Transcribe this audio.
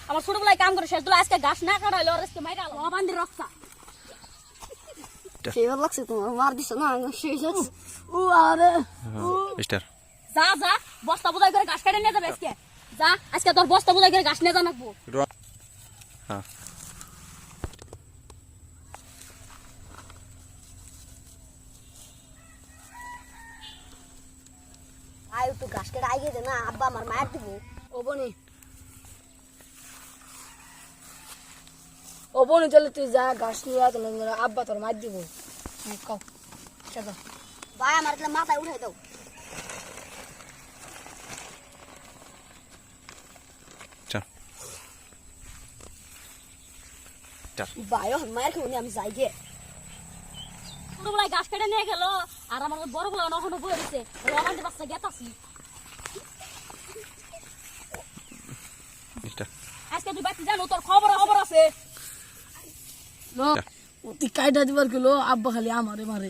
আমার ছোটবেলায় কাম করে শেষ দিল আজকে ঘাস না কাটাইলো আর আজকে মাইরা আলো বান্দি রক্তা সেবার লাগছে তোমার মার দিছ না শেষ আছে ও আরে স্টার যা যা বস্তা বুঝাই করে ঘাস কাটে নিয়ে যাবে আজকে যা আজকে তোর বস্তা বুঝাই করে ঘাস নিয়ে জানাবো হ্যাঁ আয় একটু ঘাস কেটে আই গেছে না আব্বা আমার মায়ের দিব ও বনি চলে তুই যা ঘাস নিয়ে তাহলে আব্বা তোর মার দিব কও চলো ভাই আমার তাহলে মাথায় উঠাই দাও চল চল ভাই ওর মায়ের খেয়ে আমি যাই গে ছোটবেলায় ঘাস কেটে নিয়ে গেল আর আমার বড় বলা এখনো বয়ে দিছে বান্দি বাচ্চা গেতাছি স্টার আজকে তুই বাচ্চা জানো তোর খবর আছে লো অতি কাইটা দিবার গেলো আব্বা খালি আমারে মারে